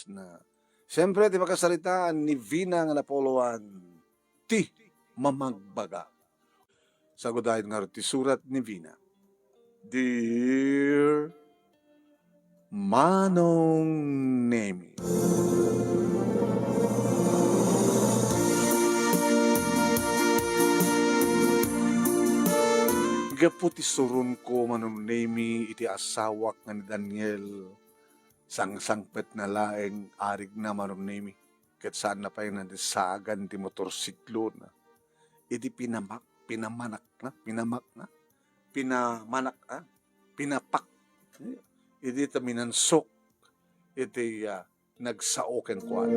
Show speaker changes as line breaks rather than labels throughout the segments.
na. Siyempre, ti makasalitaan ni Vina nga napoloan, ti mamagbaga. Sagodahin nga ti surat ni Vina. Dear Manong Nemi, gapu ti surun ko Manong Nemi iti asawak nga ni Daniel sang-sangpet na laeng arig na Manong Nemi. Ket saan na pa yung nandisagan ti motorsiklo na. Iti pinamak na, pinapak. Iti taminansok, iti nagsaoken kuan.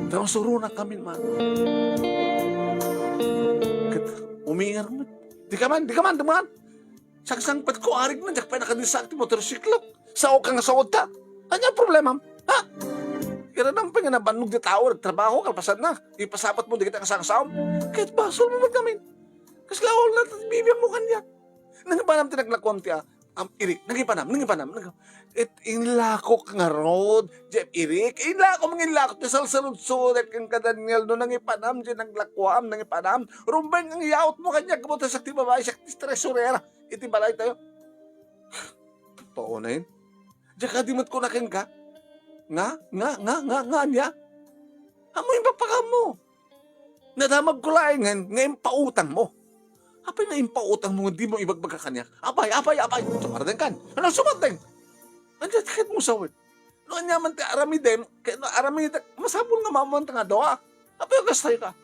Tapos suro na kami man. Umingar mo. Di ka man. Sagsangpat ko, arig na, dak pa nakadisak ti motorsiklo. Sao ka nga saod ta. Ano problema? Ha? Kira nang panginabanog di tao, nagtrabaho, kalpasan na. Ipasapat mo, di kita kasangsaom. Kahit basol mo man kami. Kasi lawal na, bibiyang mo kanya. Nangipanam tinaglakon ti Irik, nangipanam. Inlako ka nga road, Jeff Irik. Inlako ti salsalud-sud, kang kadaniel, no nangipanam, di naglakwam, nangipanam. Rumbeng ang iyaot mo kanya, kabuta sa ti babae, sa ti stresurera. Iti balay tayo. Paunayin. Diyan ka dimot ko na ken ka. Nga niya. Amoy mapaka mo. Nadamag ko laingan, ngayon pautang mo. Apay na impautang mo, hindi mo ibagbaga kanya. Apay. Sumarating kan. Ano sumateng? Nandiyan, kahit mo sawin. Noon niya man ti aramidem, masabol nga mamanta nga doa. Apay, gastay ka.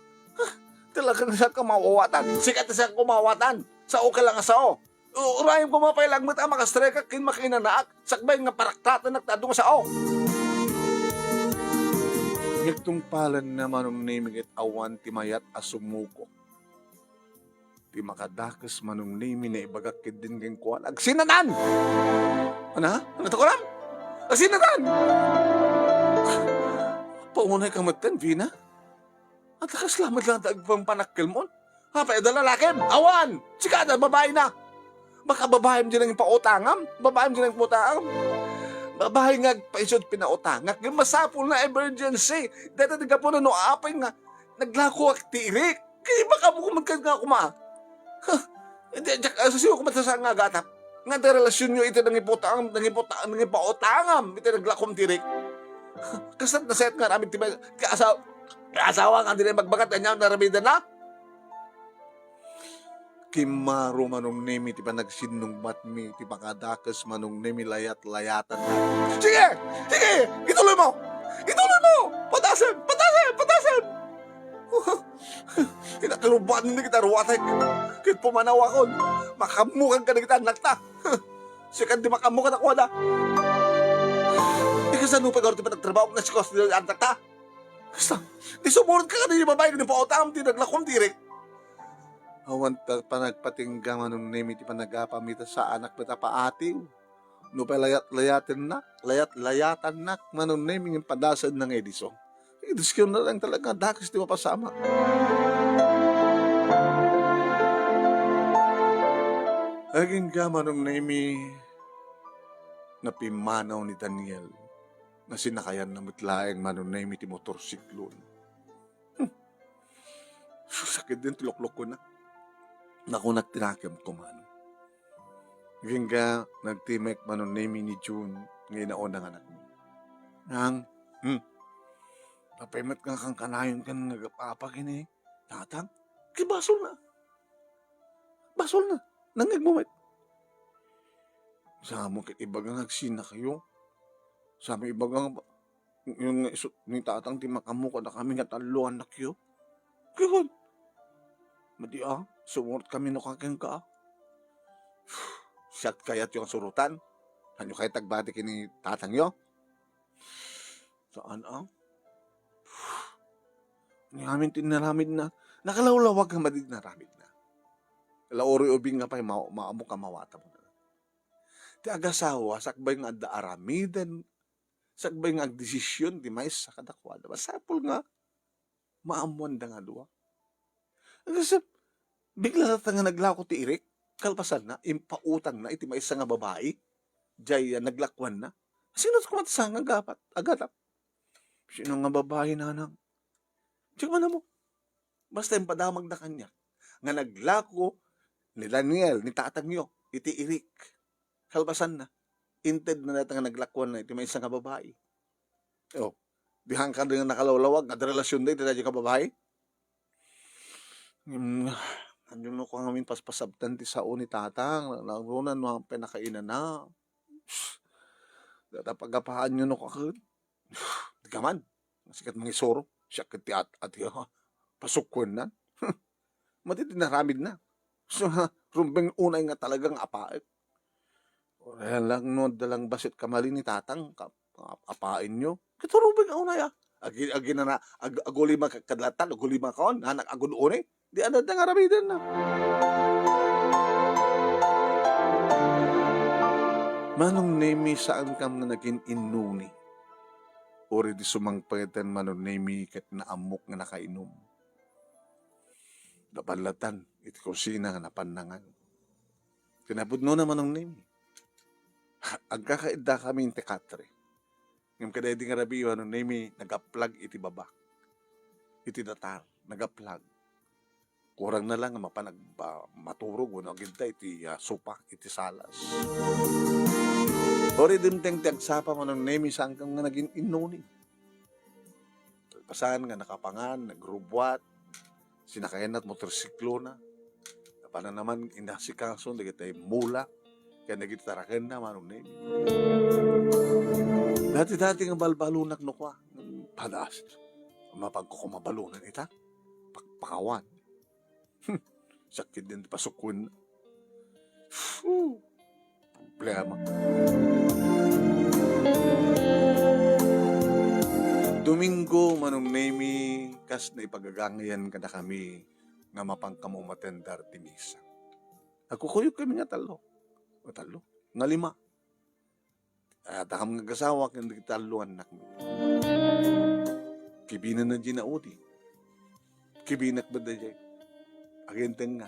Talaga na siya kamawawatan. Sikat na siya kumawatan. Sao ka lang sao. Urayang kumapailang mata, makastray ka, makinanaak. Sakbay nga paraktatan, nagtadong sao. Nagtungpalan naman ng naming awan timayat asumuko. Ti makadakas manong nami na ibagakid din keng kuwan. Agsinanan! Ano to ko lang? Agsinanan! Paunay ka matan, Vina? At nakaslamat lang tagpang panakil mo. Paedala lakim! Awan! Sikada, babae na! Baka babae mo din ang pautangam. Babae nga paisod pinautangak. Yung masapul na emergency. Dito nga po na apay nga. Naglako ak tirik. Kaya baka mo kumagkad nga kuma. Sasiyo ko matasa nga gatap. Nga da relasyon nyo ito nang ipautangam. Ito naglakom tirik. Kasat na set nga namin tibay. Asawa nga din magbagat na naramida na. Kimaro manong nemi ti pa nagsinong matmi ti makadakas manong nemi layat-layatan na. Sige! Ituloy mo! Patasan! Kinakaluban na kita ruwatek. Kahit pumanaw ako, makamukan ka na kita nakta. Sikan di makamukan ako na. Ikasan mo pa gawin ti pa nagtrabaho na si Kosti na nakta. Basta, di sumunod ka kanina babae ni pautam ti naglakom direk. Awan panagpatingga manong nemi ti panagapamita sa anak bata paatiw. No pa layatan nak manong nemi ng padasan ng Edison. Edison na lang talaga dakas di mapasama. Aging ka manong nemi na pimanaw ni Daniel na sinakayan na mutlaeng manong nemi ti motorsiklon. Sakit din tuloklok ko na. Naku nagtinakam ko man. Hinggang ka nagtimek manon nemi ni June ngayon na unang anak mo. Nang, papemet ka kang kanayon ka nagapapakin eh. Tatang, kay basol na. Nangagmumit. Sa mo kay ibagang nagsina kayo. Sa mo ibagang yung ni tatang ti makamuka na kami nga taluan na kayo. Kaya madi sumunod kami no kakeng ka. Siyat kayat yung surutan. Hanyo kayo tagbati kini tatang yo. Saan Ngamin tinaramid na. Nakalawlawag nga madid naramid na. Laori ubing nga pa'y maamo ka mawata mo na. Ti agasawa, sakbay nga da aramidan. Sakbay nga agdesisyon, di mais sa kadakwada. Masapul nga, maamuan da nga duwa. Kasi, bigla na nga naglako ti Irik, kalpasan na, impautang na, iti maisa nga babae, jay naglakwan na, Sino ko matasang agapat, agatap? Sino nga babae na nang? Diyan man mo. Basta yung padamag na kanya. Nga naglako ni Daniel, ni tatang nyo, iti Irik. Kalbasan na. Inted na natin nga naglakwan na iti may isang nga babae. O, dihan ka rin nga nakalawlawag, nga relasyon din, iti ka babae. Andun ko ngamin paspasabtan ti sao ni tatang, narunan mo ang pinakainan na. Datapagapaan nyo no kakad. Di ka man. Sikat mga isoro. Siya kiti at pasukon na. Matitinaramid na. So, rumbeng unay nga talagang apain. Kaya lang no, dalang basit kamali ni tatang, apain nyo. Kito rumbeng unay ah. Agi na aguli makakadlatan, aguli makaon, hanak agun unay. Di ano na nga ramidan na. Manong nemi saan kam nga naging inuni? Ori di sumangpagatan manong nemi kat naamok nga nakainom. Dapanlatan, iti kusina nga napanangan. Kinabudno na manong nemi. Agkakaida kami yung tekatre. Ngayon kada di nga rabi, manong nemi nag-uplag iti baba. Iti datar, nag-uplag. Kurang na lang mapanag maturog no ginta iti supa iti salas. Ori dimteng tiagsapa mo ng nemi saan kang nga naging inuni. Pasan nga nakapangan, nagrubwat, sinakayan at motorsiklo na. Paano naman inasikaso, nagitay mula, kaya nagitarakan na manong nemi. Dati-dati nga balbalunak no kwa, padas, mapagkukumabalunan ita, pakawan. Sakit din pasukun. Problema. Domingo manong nemi kas na ipagagangayan kada kami nga mapangkamumatendar ti misa. Agkukuyog kami nga talo. O talo? Nga 5. At akam nga gasawa kaya nagtalo anak mo. Kibinan na ginaudi. Kibinak ba da jay? Agenteng nga.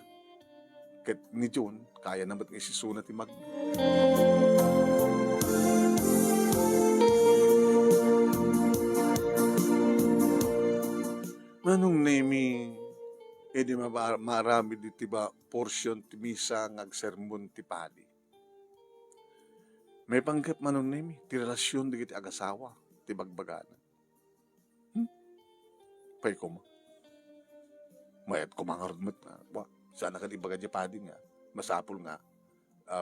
Kat ni John, kaya naman nga isisunat ti Magno. Manong nemi, edi marami di tiba portion ti misa ngagsermon ti padi. May panggap manong nemi, ti relasyon di kiti agasawa, ti bagbaganan. Pay ko mo. Mayat ko mga rudmat nga. Sana ka di baga di padi nga. Masapul nga.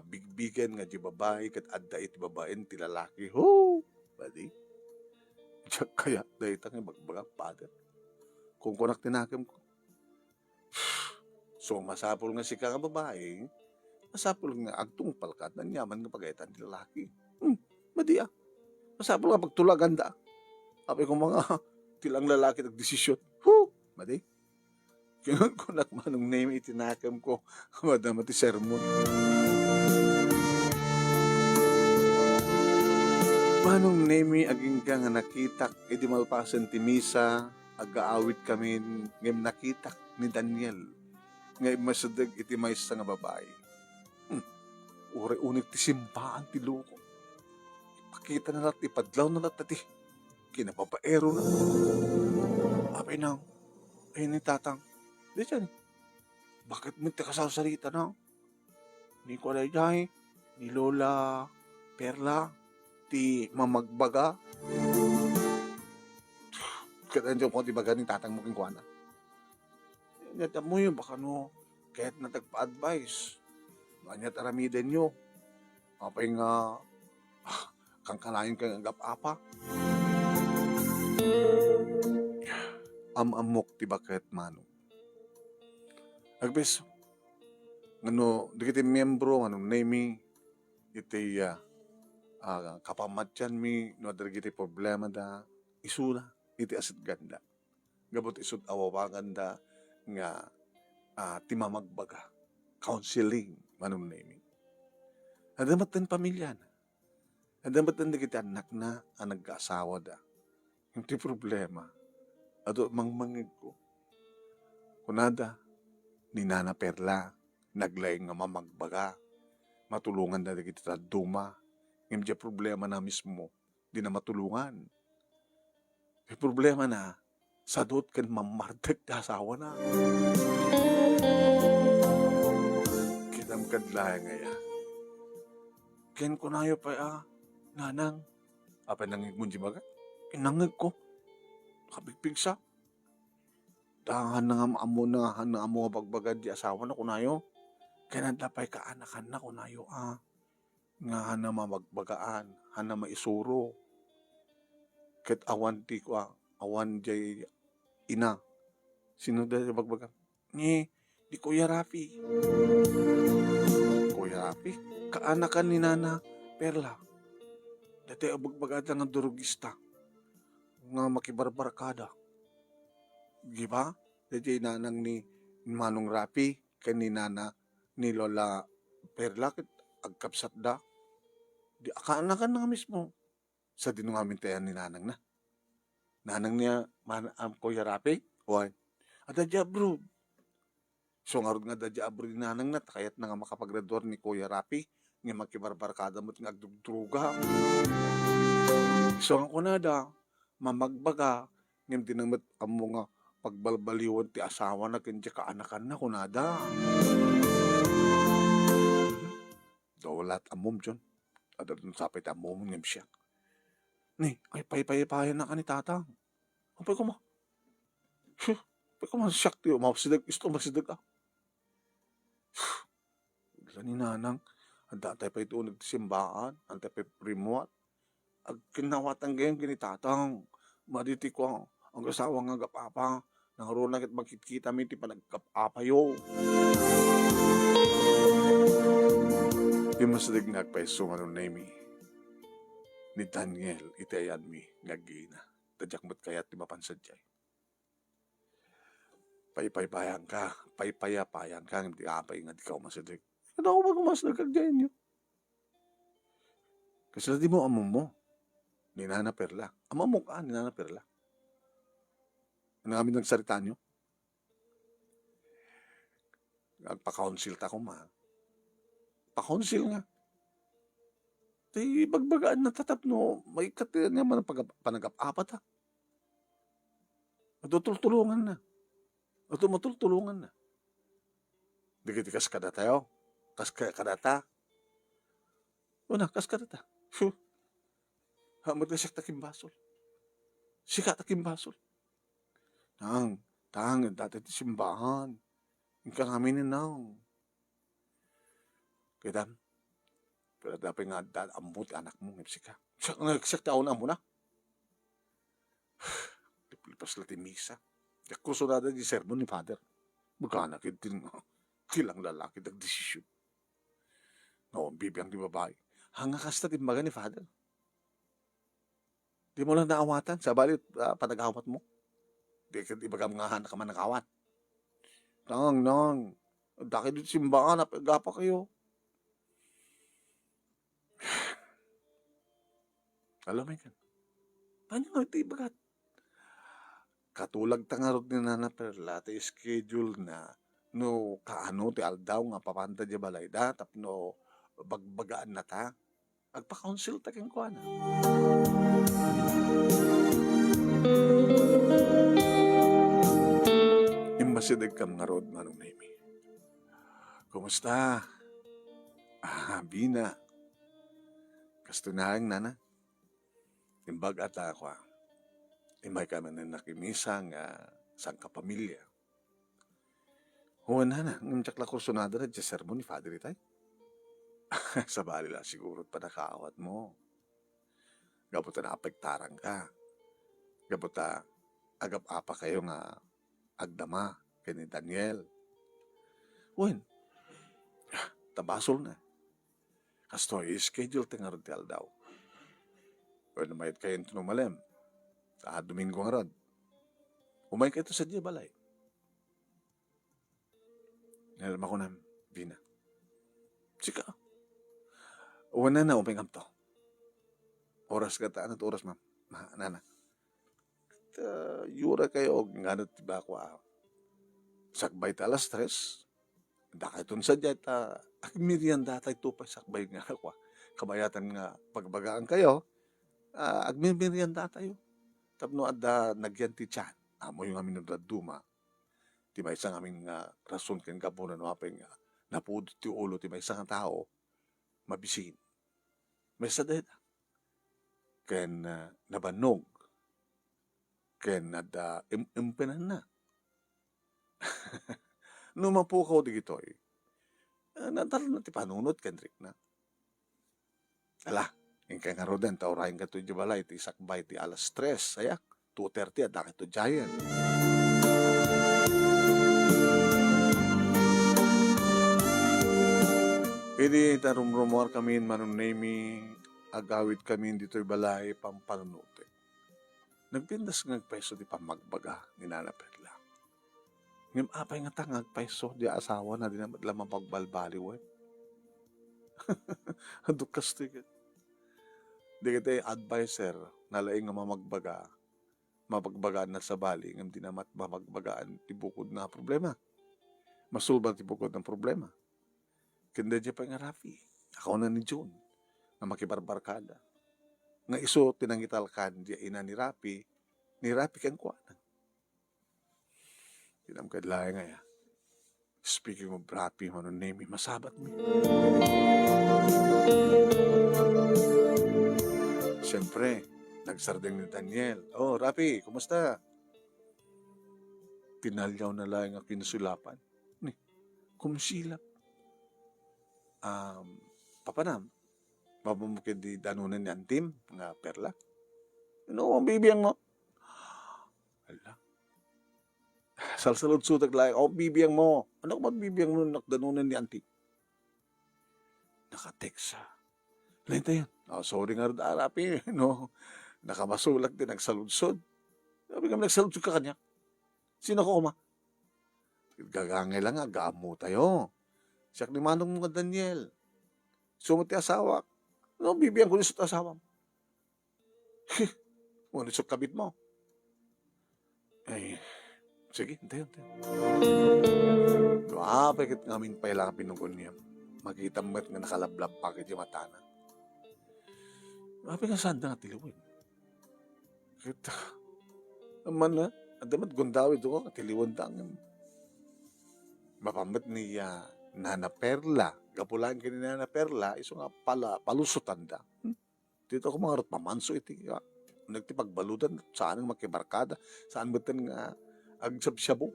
Bigbigan nga di babae kat adda iti babaen ti lalaki. Ho! Padi. Kaya dahil nga bagbaga padat. Kung kunak tinakim ko. So masapul nga si ka nga babae. Masapul nga agtungpal ka at nanyaman nga pagayatan ti lalaki. Madi ah. Masapul nga pagtulagan da. Api ko mga tilang lalaki nagdesisyon. Ho! Madi. Kinon ko nakmanong name itinakam ko. Madama ti sermon. Manong name aging ka nga nakitak. Edi malpasan ti misa. Agaawit kami ngem nakitak ni Daniel. Ngay masadag iti maysa nga babae. Uri unik ti simpaan ti luko. Ipakita na natin, ipadlaw na natin. Kinababaero na. Apay nang, ay ni tatang. Di siya, bakit mo ti kasasalita na? Ni ko na jay, ni Lola Perla, ti mamagbaga. Kaya nandiyo ko ti baga ni tatang mo kingkwana. Nyata mo yun, baka no, kahit na tagpa-advise, kanyat aramiden nyo. Apay nga, kang kalayin kang agap-apa. Amok ti bakit mano. Agbes, ano, dikiti miyembro, anong name iti kapamatyan mi, no, dikiti problema da, isula, iti asit ganda. Gabot isut awawagan da, nga, timamagbaga, counseling, anong name. Adamat din pamilya na. Adamat din dikiti anak na, ang nag-asawa da. Yung ti problema, ato mangmangig ko. Kunada, ni Nana Perla, naglaing nga mamagbaga, matulungan na kita duma, ngayon problema na mismo, di na matulungan. May problema na, sadot kan mamardag da asawa na. Kitam kadlayan ngaya. Ken ko nayo pa nanang. Apa nangig mo di baga? Inangig ko. Kabigpigsa. Dahan na nga amo na amo bagbagad di asawa na kunayo. Kaya nadapay ka anakan na kunayo nga hana mamagbagaan, hana maisuro. Ket awan ti ko awan jay ina. Sino da bagbagan? Di Kuya Rafi. Kuya Rafi? Kaanakan ni Nana Perla. Dati abagbagada nga durugista. Nga makibarbarakada. Di ba? Dati nanang ni Manong Rafi, kani Nana ni Lola Perla, agkapsat da. Di akaanakan na nga mismo. Sa dinungamin tayo ni Nanang na. Nanang niya, Kuya Rafi, wan. Adadya bro. So nga rin nga dadya bro ni Nanang na, kayat na nga makapagrador ni Kuya Rafi, nga makibarbarkada mo't nga agdugdruga. So ang kunada, mamagbaga, ngayon dinamit ang mga pagbalbaliwan ti asawa na kanya kaanakan na kunada. Dawalat amom dyan. Ada dun sapit amom ngayon siya. Ni, ay paypayapayan na ka ni tatang. Apay ko ma. Apay ko ma, siyak tiyo. Mapasidag, isto mapasidag ah. Bigla ni Nanang, ang datay pa ito nagsimbaan, ang datay pa primuat. Ag kinawatan ngayon ginitatang. Maditi ko ang asawa nga gapapa. Nangaroon na kit magkikita mi ti panagkapapayo. Di masadig nagpaiso nga nun Nemi. Ni Daniel itayan mi ngagina. Tadyak mo't kayat di mapansad jay. Paypaypayan ka, paypayapayan ka, hindi apay nga di ka umasadig. Ano ako mag-umasadig kag dyan nyo? Kasi di mo amom mo. Ni Nana Perla. Amom mo ka, ni Nana Perla. Ano kami nagsarita nyo? Nagpa-council ta ko ma. Pa-council nga. Di bagbagaan na tatap no, may katiyan naman panagap-apat ha. Matutulungan na. Matutulungan na. Di kas kada tayo. Kas kada ta. Una, kas kada ta. Hamad na siya takim basol. Sika takim basol. Tang, dati ti simbahan. Yung kami ni naong. Kaya pero dapat nga amot anak mo ngipsi ka. Siya taon na mo na. Lipas lati misa. Kaya kusunada di sermon ni Father. Magkanak din kilang lalaki nagdesisyon. No, bibiyang di babae. Hanga kasta timbaga ni Father. Di mo lang naawatan. Sa balit, panagawat mo. Di baga mga hanak ka man nakawat. Nang. Daki dito simbahan, napagapa kayo. Alam mo yan. Paano nga ito ibagat? Katulag tangarot ni Nana Perla, ito schedule na no kaano ti aldaw nga papanta di balay da, tapno bagbagaan na ta. Agpa-council ta keng kuha na. Imasidag kam nga rod, Manong Nemi. Kumusta? Bina. Kastunahang Nana. Imbag at ako imay kami na nakimisa nga sang kapamilya. Huwan na ngunjak la kursunada na dya sermon ni Father itay. Sa bali lang siguro pa nakaawat mo. Gabuta na apagtarang ka. Gabuta agap-apa kayo nga agdama kay ni Daniel. Huwan, tabasol na. Kasto i-schedule tingar daw. Pwede mayat kayo ito numalem. Sa Domingo nga rod. Umay kayo ito sa diya balay. Nalam ako na, Bina. Sika. Uwan na umingam to. Oras ka taan at oras, ma'am. Nana. Yura kayo, nga na tiba ko sakbay ta alas 3. Dakayton sa diya, akmirian datay tupay sakbay nga ako. Kabayatan nga pagbagaan kayo. agmimerienda tayo. Tapno adda nagyan ti tiyan. Amo yung amin nagdaduma. Ti may isang aming rason ken gabunan no apeng napudot ti ulo ti may isang tao mabisin. May saded ken nabanog ken adda impenan na. No mapukaw di gitoy. Nadal na ti panunot ken Rick na. Ala, ingkay nga roden taurahin ka to di balay ti sakbay ti alas 3 ayak 2:30 at dakit to giant. Ini tarumrumor kami manunemi agawit kami dito'y balay pampanunuti. Nagpindas ng peso di pamagbaga ni Nana Perla. Ngim apay nga tangag peso di asawa na di na lamang pagbalbaliw eh. Dukas tiket. Di kita advisor na laing nga mapagbagaan na sa bali ngam di namat mapagbagaan tibukod na problema. Masulba tibukod ng problema. Kanda dya pa nga Rafi. Ako na ni June na makibarbarkada. Nga iso tinangitalkan dya ina ni Rafi kang kuwanan. Tinam kadlaya nga ya. Speaking of Rafi, manunemi, masabat mi. Siyempre, nagsardeng ni Daniel. Oh, Rafi, kumusta? Tinalyaw na lang ang kinusulapan. Kumsilap. Papanam, mabumukid di danunan ni Antim, nga Perla. Ano ang bibiyang mo? Ala. Salsalod sutak lang, bibiyang mo. Ano ba bibiyang mo nakdanunan ni Antim? Nakateksa. Lain tayo. Sorry nga rin, Rapi. No, nakamasulak din, nagsaludsod. Sabi kami, nagsaludsod ka kanya. Sino ko, ma? Gagangay lang nga, gaamo tayo. Siyak ni Manong mga Daniel. Sumuti asawa. Ano, bibiyang ko nisot asawa mo? Ano nisot kabit mo? Ay, sige, hintayin. Apay kit ngamin pa ilang pinungkon niya. Makita mo nga nakalablab pa kit yung matana. Apay nga saan na nga tiliwin? Kita, naman na, adamat gundawid ko, katiliwan tangan. Mapamat niya, Nana Perla, kapulaan ka ni Nana Perla, iso nga palusutan da. Dito ako mga pamanso iti, nagtipagbaludan, saan ang makibarkada, saan ba ito nga agsabsyabo.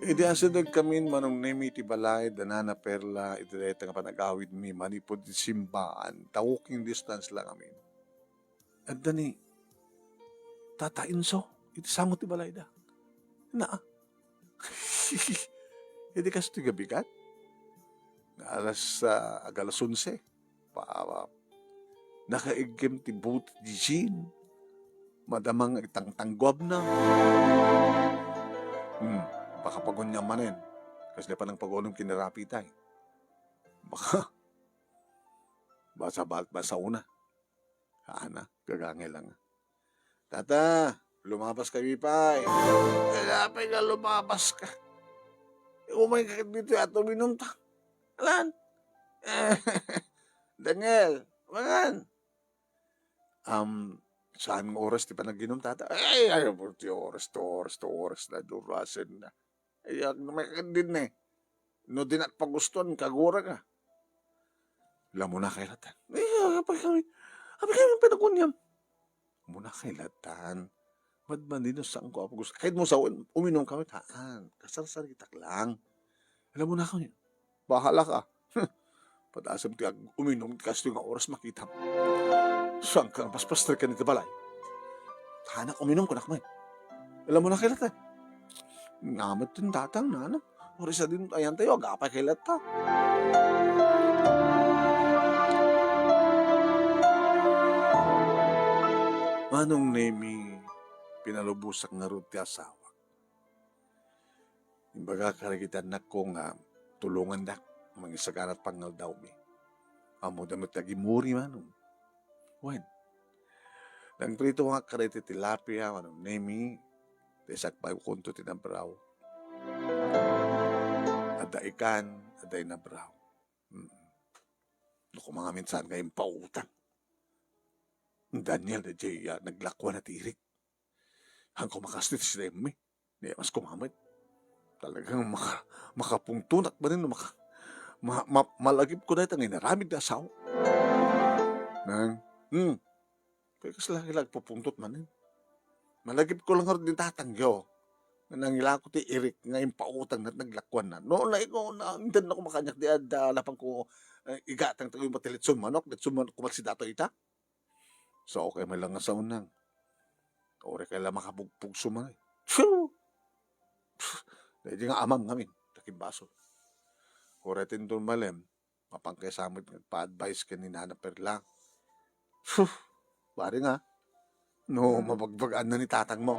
Iti asunod kami manong nemi iti balay, da Nana Perla, iti nga panagawid mi, manipod iti simbaan, walking distance lang kami. At dani, tatainso, iti samot ti balay da. Iti kas ti gabigat. Alas 11. Nakaigim ti boot di Jean. Madamang itang-tanggwab na. Baka pagunya manen. Kasi pa ng pagulong kinarapi tayo. Baka basa una. Ana, gagangay lang. Tata, lumabas ka, Wipay. Kaya nga lumabas ka. Umay ka dito at uminom ta. Alan? Daniel, mangan. Saan mo oras di pa nag-inom, tata? Ay, ayaw mo ti oras na durasin na. Ay, may kakandin na eh. No din at paguston, kagura ka. Alam mo na kailatan. Ay, kapag kami pinakunyam. Muna kailatan. Madman din saan ko ako gusto. Kahit mo sa uminom kami, taan. Kasar-sar kitak lang. Alam mo na kami. Bahala ka. Pataasam ti uminom kasi yung oras makita mo. Saan ka? Paspaster ka nito balay. Tahanak uminom ko na kamay. Alam mo na kailatan. Ngamat din tatang na ano. Oras na din ayan tayo. Agapay kailatan. Manong nemi pinalubusak nga rin ti asawa. Imbaga karagitan na kong tulungan na mga isagarat pangal daw mi. Amo damit nagimuri manong. When? Nang prito nga karete tilapia, manong nemi, desak pa kunto tinabraw. Ada ikan, ada inabraw. Naku mga minsan ngayon pautang. Daniel na jay naglakwa na tirik. Hangko makaslit si Demi. Di mas kumamit. Talagang makapungtunat ba rin malagip ko dahil ang inaramid na asaw. Nang, kaya kaslahilag pupuntot man rin. Malagip ko lang rin tatangyo. Nangila ko ti Eric ngayon pautang na naglakwan na. Noon na ikaw na hindi na ako makanyak di lapang ko igatang tayo matilit manok. Litsun manok kumal si dato ita. So okay may lang nga sa unang. Ore kaya makabugpug sumay. Phew! Dahil nga amam ngamin. Taking baso. Kuretin doon malem. Mapangkay samit pa-advise ka ni Nana Perla. Phew! Bari nga. No, mabagbagaan na ni tatang mo.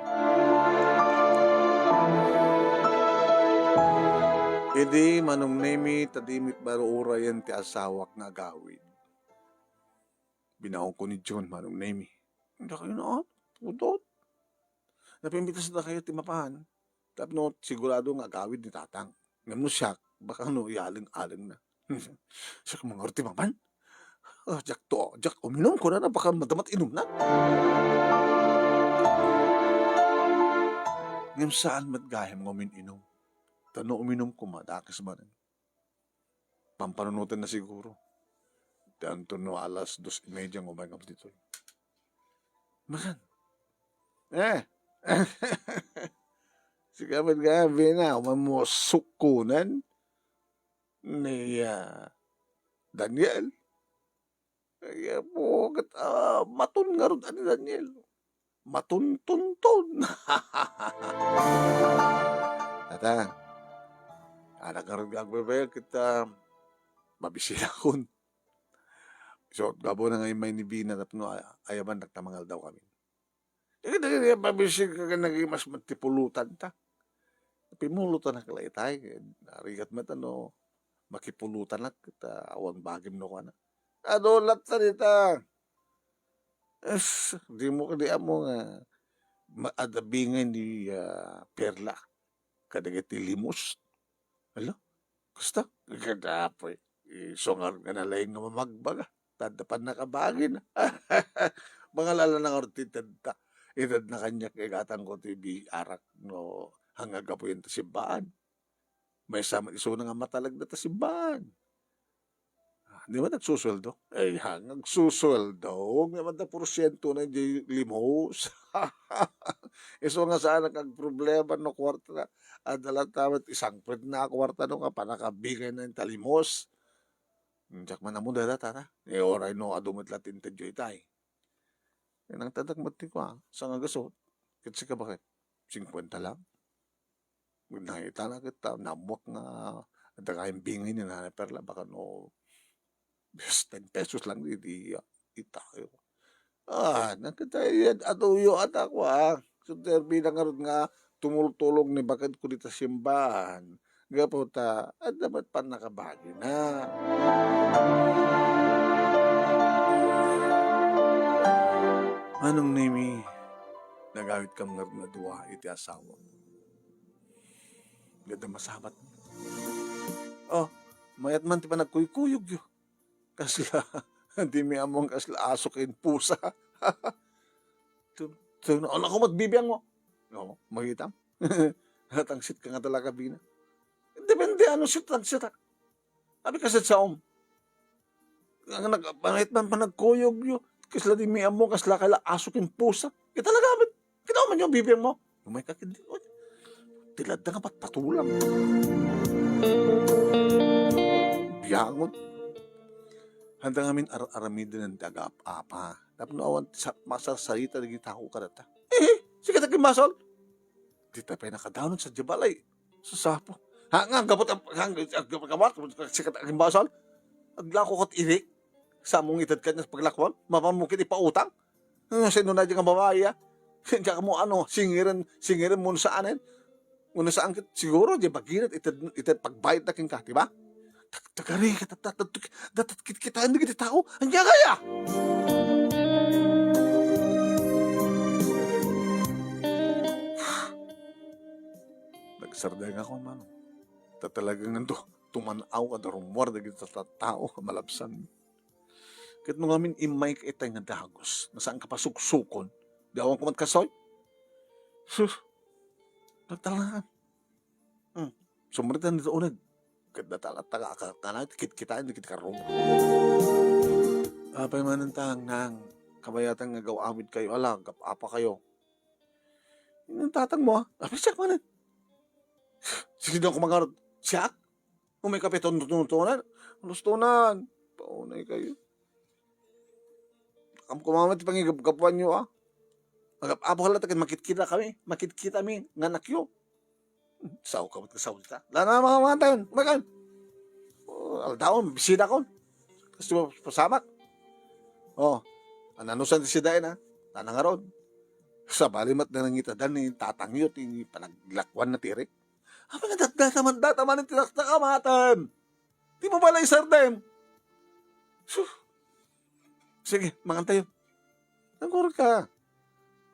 Idi manong nemi tadimit baro urayan ti asawak nga gawid. Binaong ko ni John manong nemi. Hindi kayo na pudot. Napimbitas na kayo timapahan. Tapi no, sigurado nga gawid ni tatang. Ngam no siya, baka no ialing-aling na. Siya kung mga timapan. Jack, uminom ko na baka madamat inom na. Ngam saan matgahim ngumin inom. Tano uminom ko madakis ba rin. Pampanunutan na siguro. Tanto no alas 2:30 ngumay ngam dito. Makan. Sigamat gabi na, mamusukunan ni Daniel. Kaya po, matun nga rin ni Daniel. Matun-tun-tun. Tata, anak nga rin gagbabayag kita mabisila kun. So, gabo na ngayon may nibina na no, ayaman nagtamangal daw kami. Hindi mabisig ka naging mas matipulutan ta. Pimulutan na kalay tayo. Narigat mo no, makipulutan na kita awang bagim no ka na. Adolat na dita. Di mo kaya mo nga maadabingin ni Perla. Kadagat ni Limos. Hala? Gusto? Kadapoy. Songar nga nalayang nga mamagbaga. Tadapan na kabagin. Mga lala na ortitad ta. Edad na kanya kagatan ko ti arak no hangaga po yung tasimbaan. May sama iso na nga matalag na tasimbaan. Di ba nagsusweldo? Ay, hangag susweldo. Huwag naman na porsyento na yung limos. Iso nga saan ang problema no kwarta na. Adalat tamat isang pwede na kwarta no nga panakabigay na yung talimos. Diyak man na mo dada tata. Oray no adumit latin tadyo itay. Yan ang tadak mati ko sa nga gasot. Kasi ka bakit? 50 lang. Nakita na kita. Nabuak nga. Dagayang bingin ni Nana Perla. Baka no 10 pesos lang di itayo. Nakita yan. Atuyo at ako So termina nga rin nga tumultulong ni bakit ko dito simbahan. Gapota. At dapat pa nakabagi na. Anong nimi nagawit kam nga duwa iti asawa? Ganda masabat. Mayat man ti pa nagkuykuyog yun. Kasla, hindi mi among kasla asokin pusa. Anak ko matbibiyang mo. No, magitam. Natangsit ka nga talaga bina. Depende ano sit. Abi kasit sa Mayat man pa nagkuyog yun. Kasla di mi amo, kasla kala asokin pusa. Kita talaga, kita man yung bibiyang mo. Lumay ka, tilad na nga patpatulang. Biyangon. Handa ngamin aramidin ng tagap-apa. Dapat no awan masasarita ng tao ka data. Sige taging masol. Di tayo pa nakadaunod sa jabalay. Sa sapo. Gabot sige taging masol. Aglako kat irik. Sa mong itad ka niya sa paglakwang, mapamukit ipautang. Sino na dyan ang babae, Kaya mo singirin mo sa anin. Una sa angkit, siguro, di baginat, itad pagbayad na king ka, diba? Tagari, kita, hindi kita tao, hanya kaya! Nagsardeng ako, mano. talagang nando, tumanaw ka da rumor da kita tao ka malabsan. Kat nung amin imay ka itay nga dagos, nasaan ka pasuksukon, di awang kumat kasoy. Sus, nagtalaan. Sumritan dito unag, kat natala taga ka kit kita hindi kita karoon. Apay manantang nang, kabayatan nga gawamid kayo, ala, apa kayo. Yung tatang mo, apay siya manan. Sige daw kumagarot, siya? Kung may kapiton tunutunan, lustunan, paunay kayo. Ang kumamat pangigap-gapuan nyo, ah. Apo halata kan makitkita kami, makitkita mi, nga nakyo. Sao ka ba't kasaw kita? Lana mga taon, makan. Aldaon, bisida ko. Gusto mo pasamak. Ananusan si Dain, ha? Tanangarod. Sa balimat na nangita, dani tatangyot, yung panaglakwan na tirik. Apa nga dataman ng tinaktakamatan? Di mo pala isardem. Sige, mangantayo. Nangurot ka.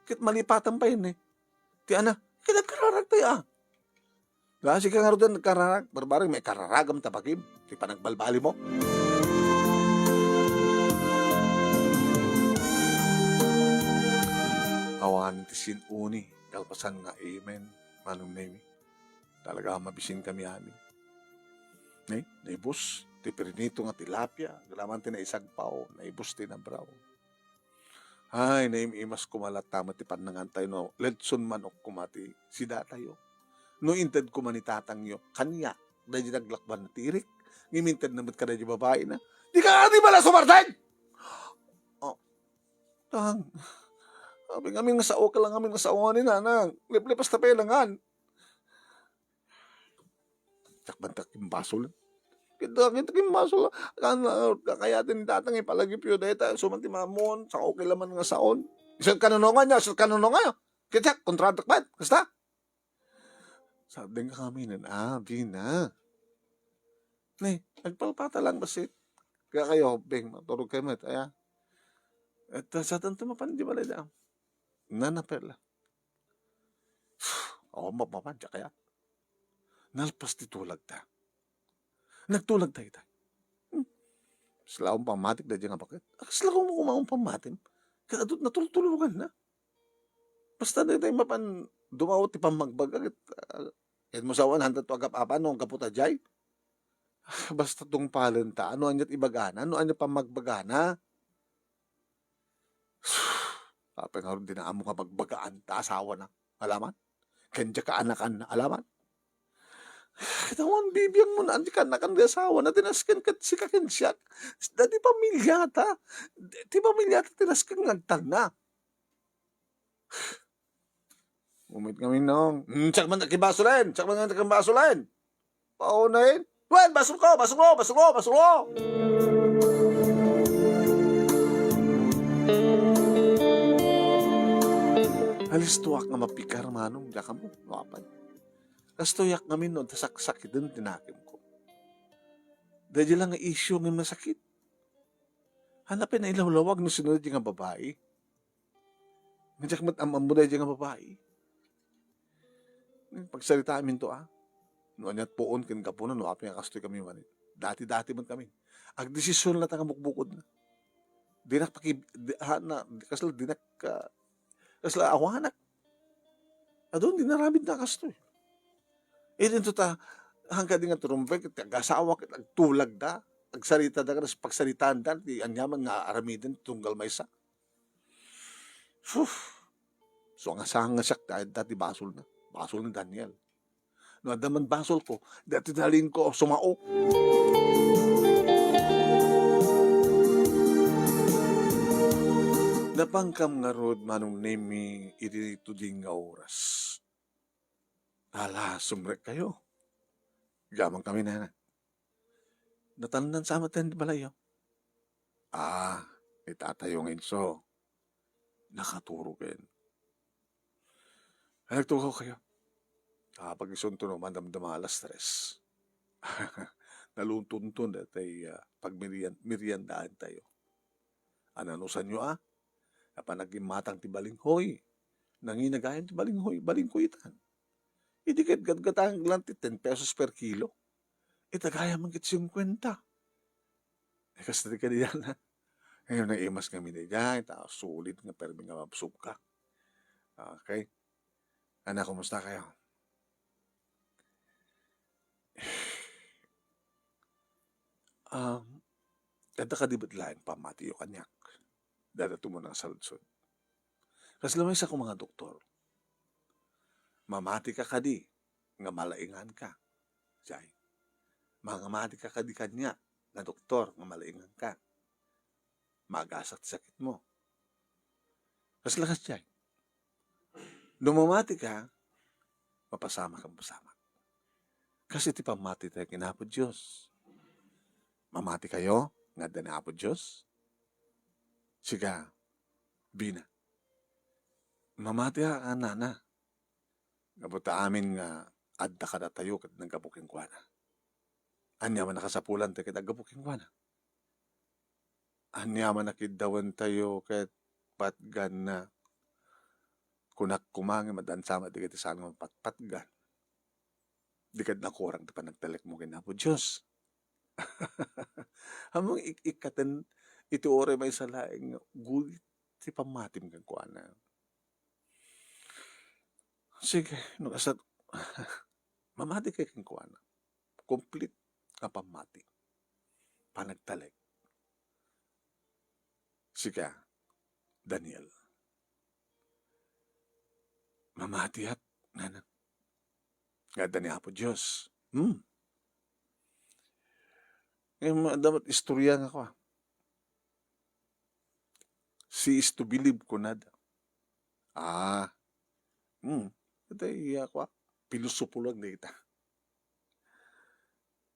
Kit malipatan pa yun eh. Ti ana, kinagkararag tayo ah. Kasi ka nga rin nagkararag. Barbarang may kararagam tapagim. Ti panagbalbali mo. Awan ti sinuni. Kalpasan nga amen. Manong nemi. Talaga mabisin kami amin. Naibus. Ti perinito nga tilapia. Galaman ti na isang pao. Naibus ti na braw. Ay, naimimas kumalat tama ti panangan tayo no. Ledson manok kumati. Sida tayo. No inted kumanitatang yo. Kanya. Dahil naglakban na tirik. Ngiminted naman ka na di babae na. Di ka ati bala sumartay! Tang. Sabi ngamin nga sao ka lang ngamin nga sao nga ni nanang. Liplipas na pelangan. Takbantak yung baso lang. Kita kim baso lang. Kakayatin ni tatang ipalagip yun. Dahil tayo sumanti mamon. Sa okay laman nga saon. Isang kanunongan niya. Isang kanunongan niya. Kita, kontratak ba? Kasta? Sabi nga kami na, na. Nagpalpata lang basit. Kaya kayo, Beng, maturog kayo mo. At sa tanto mapan, di ba lang? Nanapela. Ako mapapadya kaya. Nalpas titulag ta. Nagtulag tayo tayo. Sila akong pamatik na dyan nga bakit. Sila akong kumaong pamatim. Kaya natultulugan na. Basta na tayo mapan dumawat ti pamagbagag. Kahit mo sa 100 to agap-apa, no, ang kaputa jay. Basta tong palenta, ano anyat ibagana, ano anyat pamagbagana. Kapag nga rin dinaan mo ka magbagaan, ta asawa na, alaman. Kanya ka anakan na, alaman. Katawan, bibiyang mo na, hindi ka anakan na asawa na, tinaskan ka si kakinsyak. Di pamilyata. Di pamilyata, tinaskan ngagtan na. Umit kami nung. Tsak man nakibaso rin. Tsak man nakibaso rin. Paunahin. Wen, basok ko. Halis tuwak nga mapikar manong. Daka mo. Nuapan. Kastuyak ngamin nun. Tasakit din tinakim ko. Dahil lang nga issue ng masakit. Hanapin na ilawlawag no sinunod yung nga babae. Ngajak mat amam mo dahil yung nga babae. Pagsalita amin to no anyat poon ken kapunan no api nga kastoy kami man. Dati man kami. Ag desisyon na nga bukbukod na. Dinak kasla dinak kasla awanak. Adon dinaramid na kastoy. Din to ta hangga di nga turumpay ket agasawa ket agtulag da. Agsarita da kas pagsaritaan da di anyaman nga aramiden tunggal maysa. So nga sanga sak dati basol na. Basol ni Daniel. No, adaman basol ko, dati dalin ko, sumao. Napangkam nga rod manong nemi irito ding nga oras. Ala, sumrek kayo. Gamang kami na. Natandan sa amaten di balayo. Itatayong inso. Nakaturo kayo. Ay, nagtukaw kayo. Pag isunto no, mandamdama alas 3. Naluntuntun at ay pagmiriandaan tayo. Ananusan nyo Kapan naging matang ti balinghoy. Nanginagayan ti balinghoy. Balinghoy itan. Hindi kat gatgatang lang ti 10 pesos per kilo. Itagaya man kit 50. Kas na kanila na. Ngayon na imas kami na dyan, tao sulit nga pero nga mabsub ka. Okay? Anak, kumusta kayo? Um, Kada kadibet lain pamati yung kanyak. Dadato mo na sa lutsod. Kasi lamay sa mga doktor, mamati ka kadi, nga malaingan ka. Jay. Mangamati ka kadi kanya, nga doktor, nga malaingan ka. Magasat sakit mo. Kasi lakas jay. Lumamati ka, mapasama kang pasama. Kasi ti pamati tayo kinapod Diyos. Mamati kayo, nga danapod Diyos. Siga, bina. Mamati ka nana. Kabuta amin nga adda kada tayo kat nagabuking kwa na. Anya man nakasapulan tayo kat nagabuking kwa na. Anya man nakidawan tayo kat patgan na kunak kumangi madansama di kiti saan nga patpatgan. Di kat nakurang ti panagtalek mo kinapo Diyos. Hamong ikatan iti ore may salaing gulit ti pamatim kang kwa na. Sige, nung asat, mamati kay kang kwa na. Complete nga pamati. Panagtalek. Sige, Daniel. Mamati at nana. Gada ni Apo Diyos. Ngayon, dapat istorya nga ko. Si is to believe ko nada. Ito iya ko. Pilosopo lang na kita.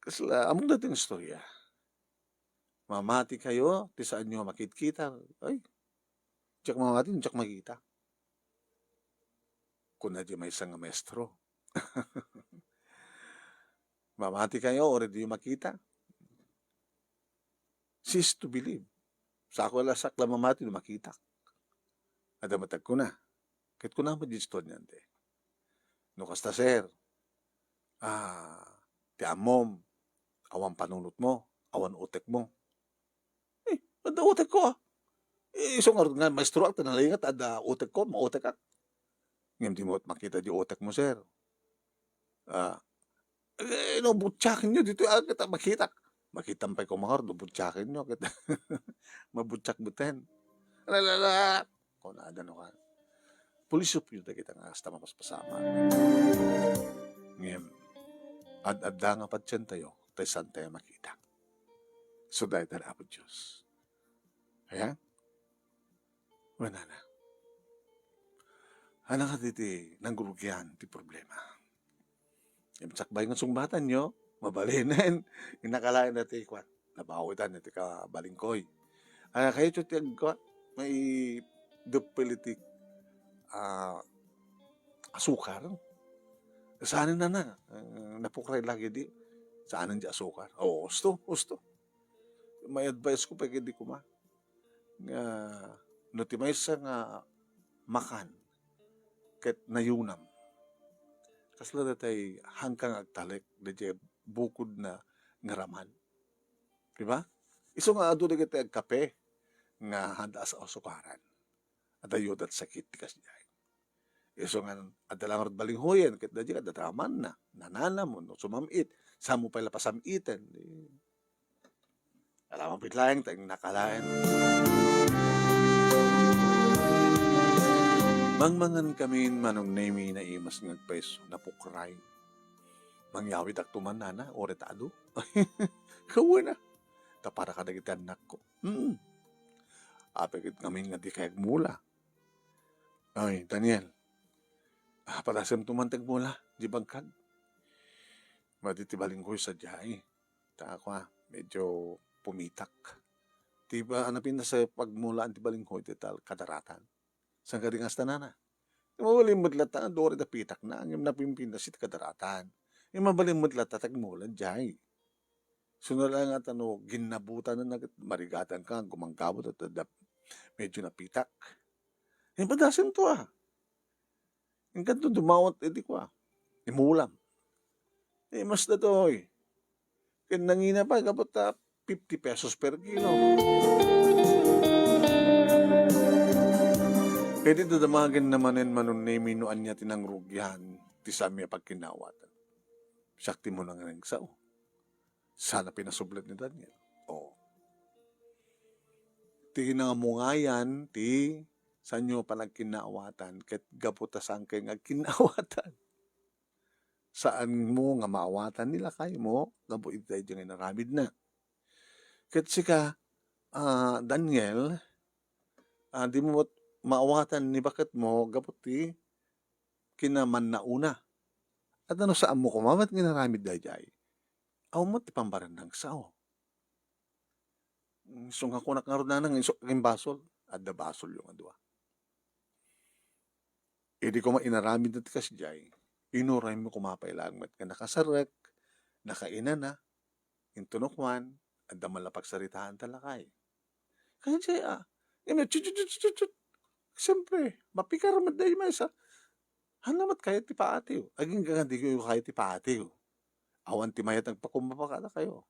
Kasi among dating istorya. Mamati kayo, ti saan nyo makikita. Ay, tsak mamati, tsak makita. Kung na di may isang maestro. Mamati kayo, already makita. Cease to believe. Sa ako lasak lang mamati, makita. Ada matag ko na. Kahit ko na ma-diston yan, te. No kasta, sir. Ti amom. Awan panunot mo. Awan utek mo. Ada utek ko, isong nga, maestro at nalingat, ada utek ko, mautek ka. Ngayon di mo makita di utek mo, sir. No, butsakin nyo dito, kita makita. Makitampay ko mahar, no, butsakin nyo, kita. Mabutsak-buten. Alala, kung naada no ka. Pulisup yun na kita nga, hasta mapaspasama. Ngayon, ad-adda nga patsyan tayo, tayo saan tayo makita. So, dahil tayo po Diyos. Kaya, wala na. Ano ka diti, nanggulugyan, ti problema. Yung sakbay ng sungbatan nyo, mabalinin. Inakalain natin, nabawitan natin ka balingkoy. Kayo chutiyag ko, may dupilitik asukar. Saan na napukray lagi di. Saan di asukar? Usto. May advice ko pag hindi ko no ti may sa nga makan ket nayunam. Kasla datay hangkang agtalek da bukod na ngaraman. Diba? Iso nga adu da ag kape nga handa sa asukaran. At ayod at sakit tikas niya. Iso nga adalang balinghoyen ket da ka datraman na nanana mo no sumamit sa mo pala pasamitan. Alam mo pitlayang tayong nakalain. Mangmangan kami manong nemi na imas ng peso na pukray. Mangyawid ak tuman na oretado. Kawa na. Tapara ka nagitan anak ko. Apekit kami nga di kayag mula. Ay, Daniel. Palasem tumantag mula. Di bangkag. Matitibaling ko sa jay. Ako medyo pumitak. Diba, anapin na sa pagmulaan tibaling ko itital kadaratan. Sang ka rin hasta na. Mabaling madlata, dori na pitak na. Ang napimpin na sit kadaratan. Yung mabaling madlata, tagmulan, jay. Sunod lang at ginabutan na marigatan ka, gumangkabot at medyo napitak. Yung padasin to Yung ganito dumawat, edi ko imulam. Mas na to eh. Kaya nangina pa, kapot 50 pesos per kilo. Kaya dito damagin namanin manuniminuan niya tinangrugyan, ti sami pagkinawatan. Sakti mo nang sao. Sana pinasublat ni Daniel. O, ti nangamungayan, ti sanyo panagkinawatan, ket gaputasan kay nga kinawatan. Saan mo nga maawatan nila kayo mo, gabo itay dyan nga naramid na. Ket sika, Daniel, di mo maawatan ni bakit mo, gabo ti kinaman na una. At ano saan mo kumamat nga naramid da jay? Aw mo ti pambaran ng sao. So nga kunak nga ron na nang basol, at da basol yung adwa. Di ko inaramid na ti kasjay, inuray mo kumapailangat nga nakasarek, nakaina na, intunokwan, at da malapag saritahan talakay. Kaya siya, siyempre, mapikaramat da yung isa. Hanamat kayo ti paatiw. Aging gagandi ko kayo ti paatiw. Awan ti mayat nagpakumbapakala kayo.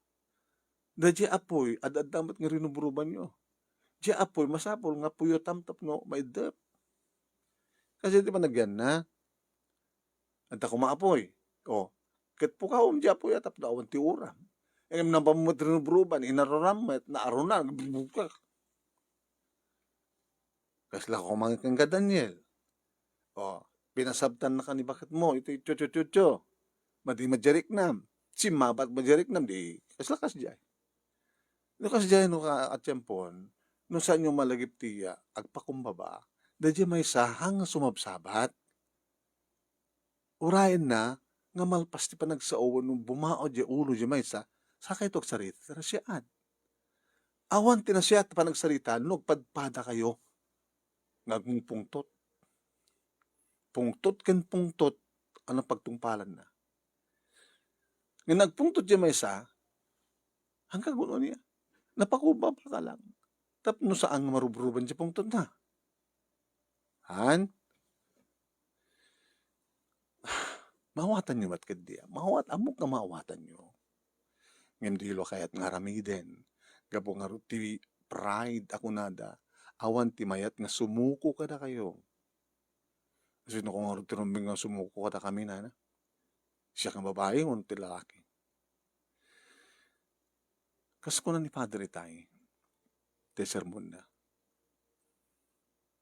Da di apoy, ad-adamat nga rinuburuban nyo. Di apoy, masapol nga puyo tamtap no, maidap. Kasi di ba nagyan na? At ako maapoy. O, ket po ka di apoy atap da awan ti uram. Engem nang pamumot rinuburuban, inararamit, naarunan, bubukak. Kasi lang kumangit kang Daniel. O, pinasabtan na ka ni bakit mo, ito cho. Madi majarik nam. Si mabat majarik nam, di kaslakas jay. No kas jay no ka atyampon, no saan yung malagip tiya, agpakumbaba, da jay may sahang sumabsabat. Urayan na, nga malpas ti panagsauwan nung bumao jay ulo jay may sakay ito sarita, tarasyaan. Awan tinasya at panagsarita, nagpadpada kayo, ngagmong pungtot. Pungtot ken pungtot, ano pagtungpalan na. Nga nagpungtot jay may hanggang gulo niya, napakubaba ka lang. Tapno saan marubruban jay pungtot na. Han? Mawatan nyo mat kadya. Amok nga mawatan nyo. Ngandilo kayat nga ramiden. Gabo nga ti pride ako nada. Awan ti mayat nga sumuko kada kayo. Kasi no kung nga tinumbing nga sumuko kada kami na. Siya kang babae, ngun ti lalaki. Kas ko na ni Padre tayo. Ti sermon na.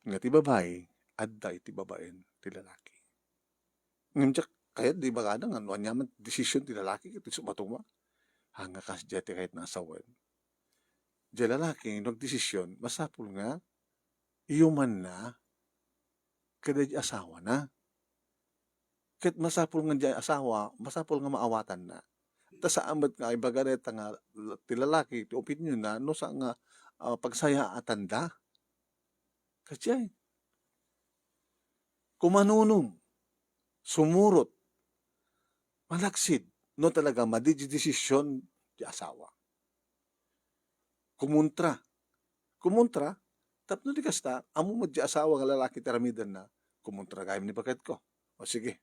Nga ti babae, adda iti babaen ti lalaki. Ngimjak kaya di ba kada nga, nyaman desisyon ti lalaki, kiti sumatuma. Hanga kas jati kahit nasawan. Di lalaki, nagdesisyon, masapul nga, iyuman na, kada di asawa na. Kahit masapul nga di asawa, masapul nga maawatan na. Ta sa amat nga, ibagareta nga, ti lalaki, ti opinion na, no sa nga, pagsaya atanda. Kasi kumanunong, sumurot, malaksid, no talaga madidesisyon di asawa. Kumuntra, tapno di kasta, amo mo di asawa nga lalaki taramidan na, kumuntra kayo ni bakit ko. O sige,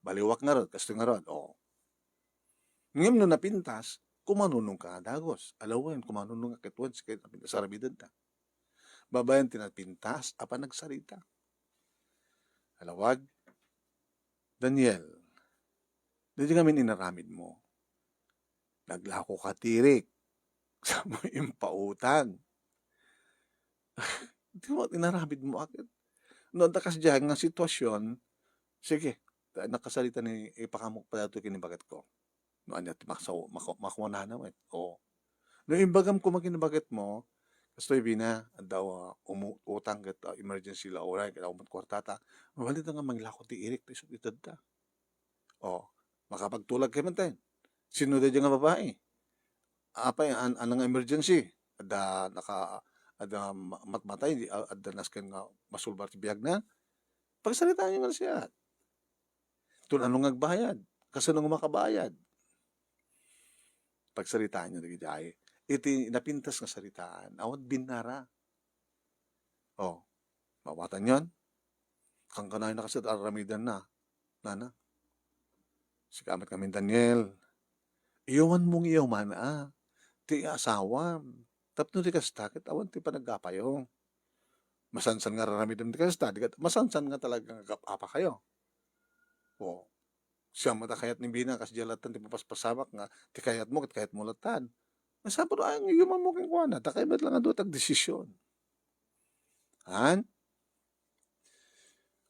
baliwak nga rod, kasto nga rod. O. Ngayon no napintas, kumanunong ka dagos. Alawan, kumanunong ka kituan, sige, napintas sa ramidan ta. Babayan tinapintas, apa nagsarita. Alawag, Daniel, hindi kami inaramid mo. Naglako ka tirik. Sa mo yung pautang. Di mo, inaramid mo akit. Noon takas dyan nga sitwasyon, sige, nakasalita ni ipakamok pa dato kinibagat ko. No, anya, makuha na naman. O. No, imbagam ko makinibagat mo, kastoy bina, daw utang kat emergency la oray, kaya umat kwartata, mabalit nga manglako ti irik, ti itad ta. O, makapagtulag kayo man tayo. Sino da dyan nga babae? Apa yan, anong emergency? Ada matmatay, ada nasken nga masulbar ti biyag na. Pagsalitaan nyo nga siya. Tun anong nagbayad? Kasanong makabayad? Pagsalitaan nyo nagijay. Iti napintas nga salitaan. Awad binara. O, mawatan yon. Kang kanay na kasi aramidan na. Nana. Si kamat kami Daniel. Iyawan mong iyawan ti asawam. Tapno di kasta, ket awan ti panaggapayo. Masansan nga raramidem di kasta, masansan nga talaga apa kayo. O, siya mata kayat ni Bina, kas jalatan ti papaspasabak nga, ti kayat mo, ket kayat mo latan. Masapod ay, iyaman mo keng kuwana, takay ba't lang ado tag desisyon. Han?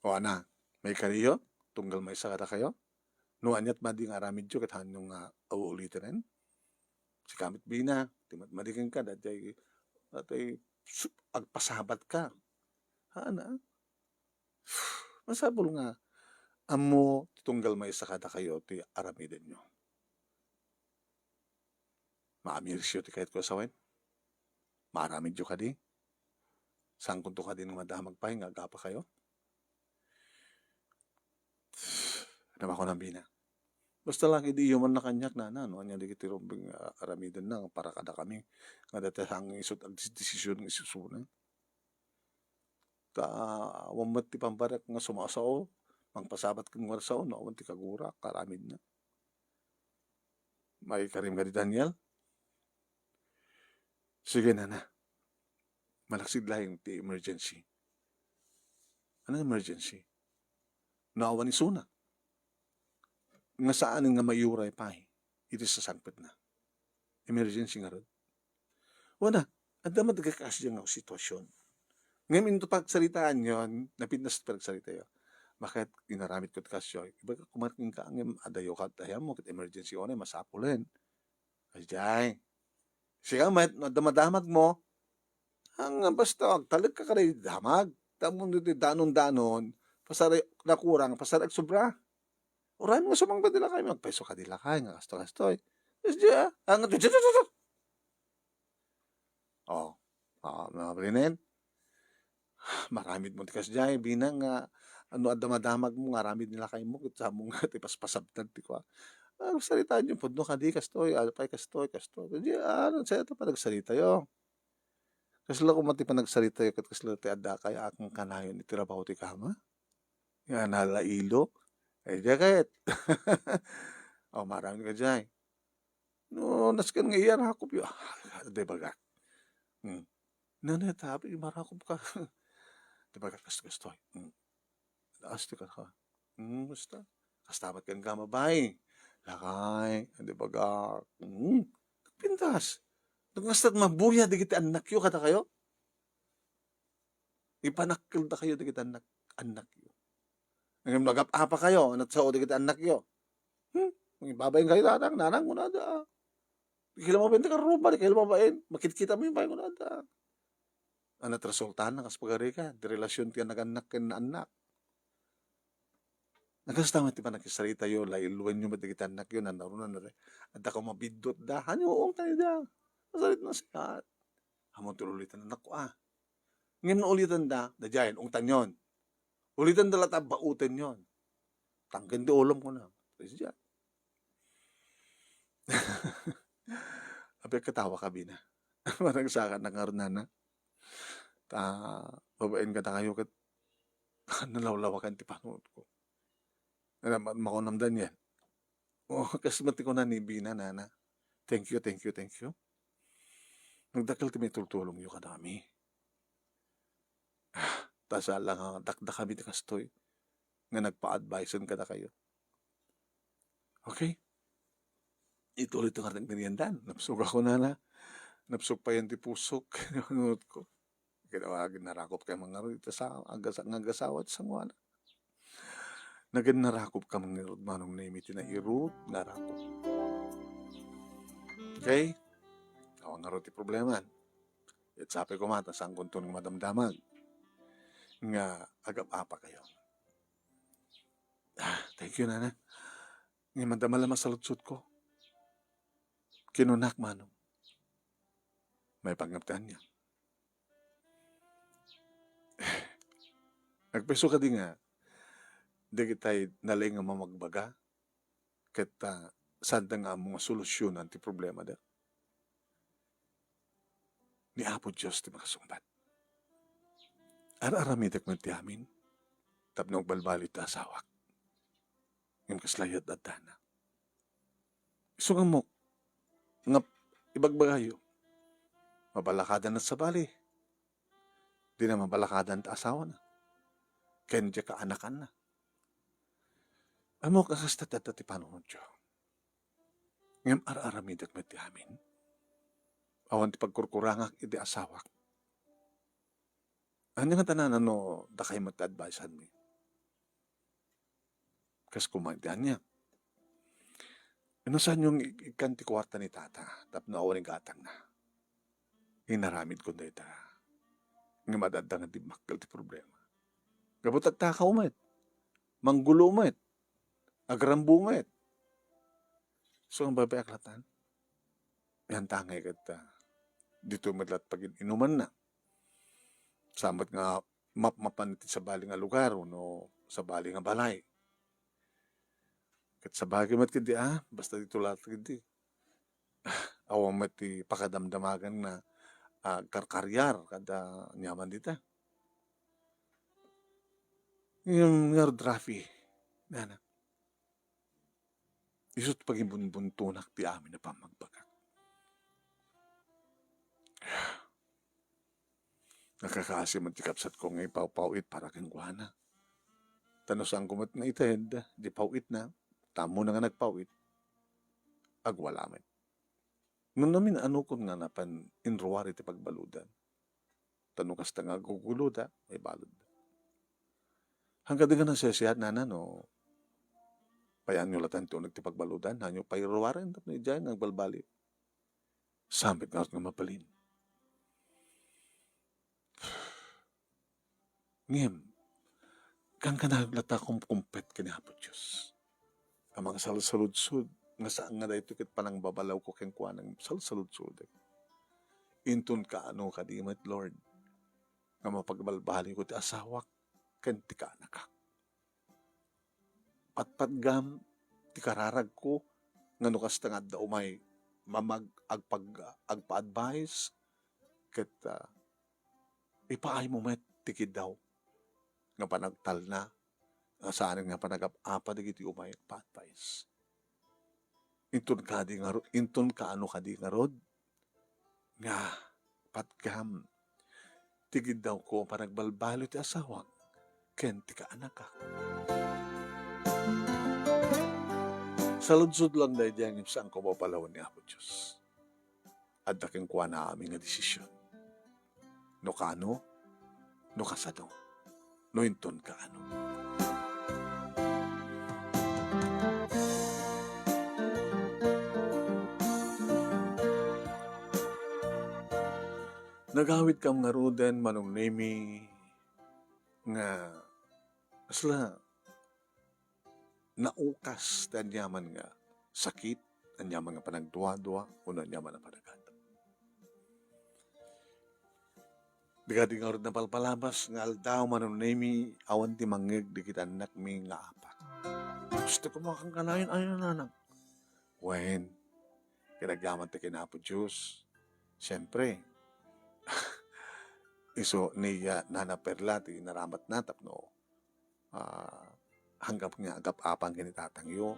O ana, may kariyo, tunggal may sakata kayo. No anyat madi nga aramid yo, ket hanyong auulitin rin. Si kamit Bina, timat madikin ka, datay agpasabat ka. Hana? Masabol nga, amo tunggal may sakata kayo, ti aramidin nyo. Maamirsyo ti kahit ko sawen. Maaramid yo ka di. Sangkon to ka din ng madamag pa, nga agapa kayo. Nama ko ng Bina. Basta lang hindi man na kanyak na no anya di kiti rombeng aramiden na para kada kami nga dati ang isut ang desisyon ng isusunan. Ta wamat ti pambarak nga sumasao mangpasabat ken warsao no awan ti kagura karamid na. May karim ka di Daniel? Sige na. Malaksid lahing ti emergency. Ano emergency? Naawan ni Suna. Nga saan nga mayuray pa iti sa sangpet na. Emergency nga ron. Wala, at damat nagkakasya nga sitwasyon. Ngayon ito pagsalitaan yon, napintas pagsalita yun. Bakit inaramit ko kasyo? Iba ka kumarking ka ang adayo ka, tayo mo, kit emergency o na, masapulin. Ajay. Siya mat, damadamag mo, ang basta, talag ka karay damag. Tamon dito danon-danon, pasaray nakurang, pasaray sobra. Oran mo sa mga badila kayo, magpeso ka dila kayo, nga kasto-kastoy. Yes, diya, ang mga brinen, maramid mo tikas diya, binang ano adamadamag mo, maramid nila kayo mo, kit sa mong tipaspasabtag, ti ko. Salita nyo, pudno ka di, kastoy, alpay, kastoy. Diya, ano, sa ito pa nagsalita yo. Kasi lang kumati pa nagsalita yo, kat kasi lang ti adda kaya akong kanayon, itirabaho ti kama. Yan, nalailo. Eh, diya kahit. Marami ka dyan. No, naskan nga iyan, hakop yun. Di ba ka? Nanetabi, marakop ka. Di ba ka, kasto-kastoy. Asti ka ka. Basta. Kastabat kan ka mabay. Lakay. Di ba ka? Pintas. Nagkastat mabuya, di kita anak yun, kata kayo. Ipanakil na kayo, di kita anak yun. Ngayon nagap-apa kayo, natsaod kita anak yo. Babayin kayo nanang mo na da. Kailan mo ba ka ruba, kailan mo ba makikita mo yung bayan mo na da. Ano resultahan ng kaspagari ka, di relasyon ka nag-anak ken anak. Nagkastama ti pa nakisarita yo, lailuan nyo ba kita anak yun, narunan na rin. At ako mabidot da, hanyo uong tayo da. Masalit na siya. Hamon turulitan anak ko Ngayon ulitan da dyan, ungtan yon. Ulitan dala bautan yon. Tanggan di ulam ko na. Kasi dyan. Apek katawa ka, Bina. Parang saka nangaroon na. Babain ka na kayo kat nalawlawakan ti panood ko. Makunamdan yan. Kasi mati ko na ni Bina, nana. Thank you. Nagdakal ti may tultulong yung kadami. Tasa lang dakda kami ti kastoy nga nagpa-advisean ka na kayo. Okay? Ituloy ito nga ng meriendan. Napsug ako na. Napsug pa yan ti pusok. Nunod ko. Kinawagin narakop kayo mga rito sa agasawat sa ngwana. Nagin narakop ka mga rod manong naimiti na irod, narakop. Okay? Ako nga rod ti problema. At sabi ko mata, saan kuntun ng madamdamag. Nga agap-apa kayo. Thank you, nana. Nga madamala masalutsut ko. Kinunak manong. May pangaptan niya. Nagpeso ka din nga. Di kita'y nalay nga mamagbaga. Kita sanda nga mga solusyon anti problema da. Ni Apo Diyos ti makasumbat. Aramitek man ti amin, tapno balbalit asawak. Ngam kaslayat at dana. Isungan mo, nga ibagbagayo, mabalakadan na sa bali, di na mabalakadan ta asawa na, kaya ka anakan na. Amo kakasta ti panahon Diyo. Ngam ar-aramidak met ti amin. Awan ti pagkurkurangak iti asawak. Ano nga tanan ano, da kayo mat-advisean mi. Kas kumantian niya. Ano saan yung ikan ti kwarta ni tata, tapno awan ng gatang na. Hinaramid ko na ita. Nga madadang ti makkel ti problema. Gabutat takaw met. Manggulo met. Agrambu met. So ang babae aklatan, yan tangay kat dito madlat pag inuman na. Samot nga mapmapan sa bali nga lugar no sa bali nga balay. Kat sa bagi mat kidi basta dito lahat kidi. Awang mati pakadamdamagan na karkaryar kada nyaman dita. Yung nga rafi, nana. Isot pagimbunbuntunak ti amin na pamagbagak. Nakakaasi man ti kapsat ko ngay pawit para kang guhana. Tanusang kumat na ited, di pawit na, tamo na nga nagpawit, agwalamet. Nung namin ano kung nga napan inruwari ti pagbaludan. Tanong kasta nga guguluda, ay balod. Hanggang nga nasesiyat na no, payan nyo latan ito nagtipagbaludan, hanyo pairuwarin, tapos na dyan, nagbalbali. Samit nga mapalin. Ngem, kang kanaglata kumpet kinahapot Diyos. Ang mga salsaludsud, nga saan nga dahito kit panang babalaw ko keng kuha ng salsaludsud. Intun ka ano kadimat, Lord, nga mapagbalbali ko ti asawak, ken ti kaanakak. Patpatgam, ti kararag ko, nga nukas tangad da umay, agpa-advise, ket ipaay mo met, tikid daw, nga panagtal na, nga saan nga panagap-apa digiti umay, pa-advise. Intun ka ano kadi nga rod, nga patgam, tigid daw ko panagbalbalo ti asawak, ken ti kaanakak. Saludsud lang dahil diyan saan ko mapalawan ni Apo Diyos. At daking kuha na aming nga desisyon. No kano, no kasado, no inton ka ano. Nagawit kam nga ruden manong nemi nga asla naukas dan yaman nga sakit, dan yaman nga panagduwa-duwa, o dan yaman nga panaganda. Digadi nga rin na palpalabas, nga aldaw manong nemi awan ti mangeg di kita anak mi nga apa. Gusto ko makang kanayon, ayaw na anak. Wen, kinagyaman ti kinapo Diyos. Siyempre, iso niya nanaperla ti naramat natap no. Hanggap nga agap-apang kinitatangyo.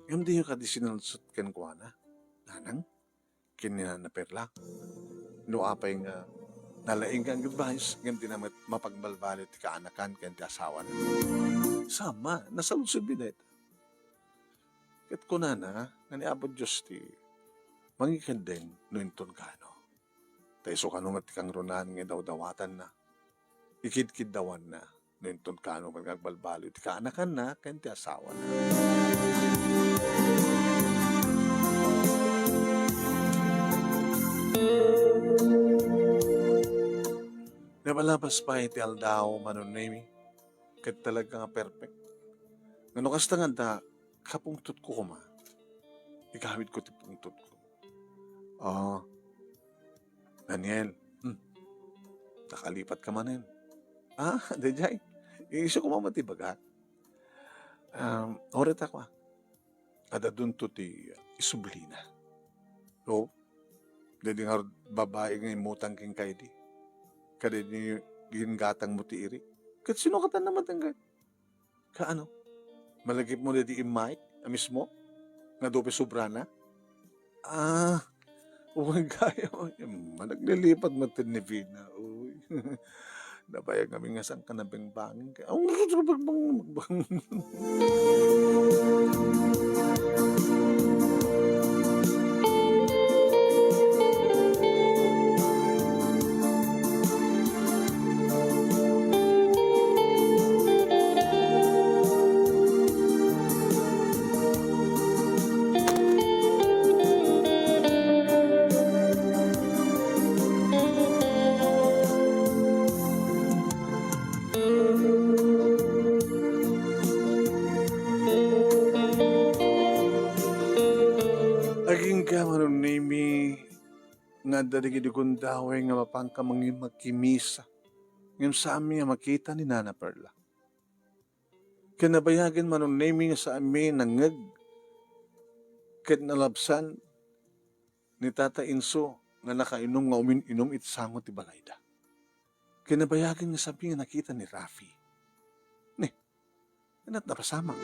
Yung di yung kadisinalsut ken kwa na. Nanang, kininanaperla. No apay nga nalaing kang advice, yung di na mapagbalbalit ti kaanakan ken ti asawa na. Sama, nasalusod binet. Ket kunana, nga ni Apo Diyos ti mangikandeng no inton kano. Tayo so kano matikang runan nga daw-dawatan na. Ikid-kid dawan na. No inton kano magagbalbalo ti kaanakan na ken ti asawa na. Nabalabas pa iti aldaw manunemi ket talaga nga perfect. Ngano kasta nga da kapungtot ko kuma. Igawid ko ti pungtot ko. Daniel, nakalipat ka manin. Dejay. Iso ko mamatibaga. Oret ako Kada dun to ti isublina. So, dadi nga babae nga imutang king kay di. Kada di gingatang mo ti iri. Kat sino ka naman tanggal? Kaano? Malagip mo na di imay, mismo? Nga dope sobra na? Ah, huwag kayo. Naglilipat mo ni Vina. Uy. Nabayag kami nga saan ka nabingbangin ka. Ang magbang. Aging ka manunimi nga darigid kong daway nga mapangka mangin magkimisa. Ngayon sa amin nga makita ni Nana Perla. Kinabayagin manunimi nga sa amin nangag ket nalabsan ni Tata Inso nga nakainom nga umin-inom itsangot ti Balayda. Kinabayagin nga sabi nga nakita ni Rafi. Ni, kanat napasamang.